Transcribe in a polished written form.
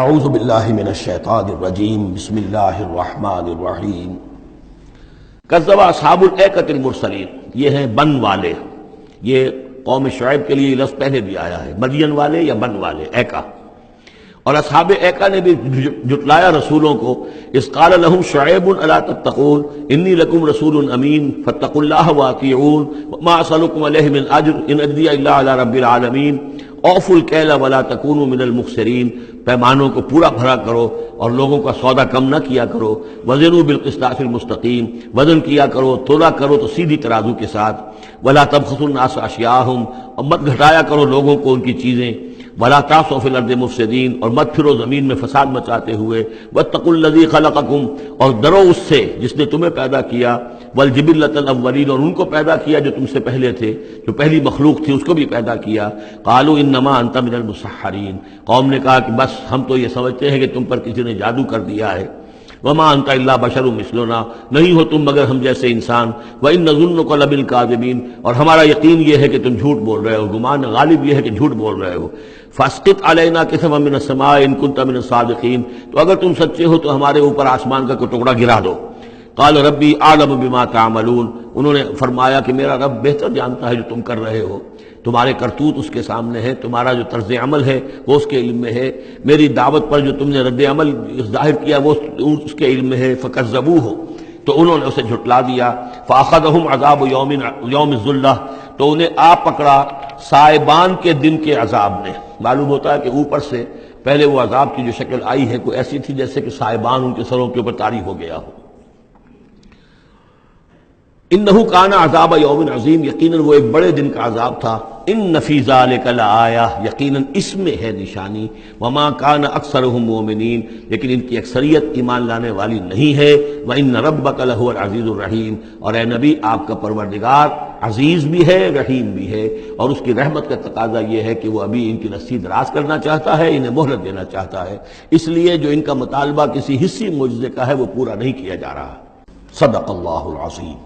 اعوذ باللہ من الشیطان الرجیم بسم اللہ الرحمن الرحیم کذب اصحاب الایکۃ المرسلین، یہ ہیں بن والے. یہ قوم شعیب کے لیے لفظ پہلے بھی آیا ہے، مدین والے یا بن والے، ایکا. اور اصحاب ایکا نے بھی جھٹلایا رسولوں کو. اذ قال لهم شعیب الا تتقون انی لکم رسول امین فاتقوا اللہ واطیعون وما اسألکم علیہ من اجر ان اجریہ الا علی رب العالمین اوفوا الکیل ولا تکونوا من المخسرین. پیمانوں کو پورا بھرا کرو اور لوگوں کا سودا کم نہ کیا کرو. وزنوا بالقسطاس المستقیم، وزن کیا کرو، تولا کرو تو سیدھی ترازو کے ساتھ. ولا تبخسوا الناس اشیاءهم، اور مت گھٹایا کرو لوگوں کو ان کی چیزیں. ولا تعثوا فی الارض مفسدین، اور مت پھرو زمین میں فساد مچاتے ہوئے. واتقوا الذی خلقکم، اور ڈرو اس سے جس نے تمہیں پیدا کیا. والجبلۃ الاولین، اور ان کو پیدا کیا جو تم سے پہلے تھے، جو پہلی مخلوق تھی اس کو بھی پیدا کیا. قالوا انما انت من المسحرین، قوم نے کہا کہ بس ہم تو یہ سمجھتے ہیں کہ تم پر کسی نے جادو کر دیا ہے. وما انت الا بشر مثلنا، نہیں ہو تم مگر ہم جیسے انسان. وان نظنک لمن الکاذبین، اور ہمارا یقین یہ ہے کہ تم جھوٹ بول رہے ہو، گمان غالب یہ ہے کہ جھوٹ بول رہے ہو. فاسقط علینا کسفا من السماء ان کنت من الصادقین، تو اگر تم سچے ہو تو ہمارے اوپر آسمان کا کوئی ٹکڑا گرا دو. قال ربی اعلم بما تعملون، انہوں نے فرمایا کہ میرا رب بہتر جانتا ہے جو تم کر رہے ہو. تمہارے کرتوت اس کے سامنے ہے، تمہارا جو طرز عمل ہے وہ اس کے علم میں ہے. میری دعوت پر جو تم نے رد عمل ظاہر کیا وہ اس کے علم میں ہے. فکذبوہ، تو انہوں نے اسے جھٹلا دیا. فاخذہم عذاب یوم الذلہ، تو انہیں آ پکڑا سائبان کے دن کے عذاب نے. معلوم ہوتا ہے کہ اوپر سے پہلے وہ عذاب کی جو شکل آئی ہے کوئی ایسی تھی جیسے کہ سائبان ان کے سروں کے اوپر طاری ہو گیا ہو. انہ کان عذاب یوم عظیم، یقیناً وہ ایک بڑے دن کا عذاب تھا. ان فی ذلک لآیہ، یقیناً اس میں ہے نشانی. وما کان اکثرهم مومنین، لیکن ان کی اکثریت ایمان لانے والی نہیں ہے. وان ربک لہو العزیز الرحیم، اور اے نبی آپ کا پروردگار عزیز بھی ہے رحیم بھی ہے. اور اس کی رحمت کا تقاضا یہ ہے کہ وہ ابھی ان کی رسی دراز کرنا چاہتا ہے، انہیں مہلت دینا چاہتا ہے. اس لیے جو ان کا مطالبہ کسی حصی معجزے کا ہے وہ پورا نہیں کیا جا رہا. صدق اللہ العظیم.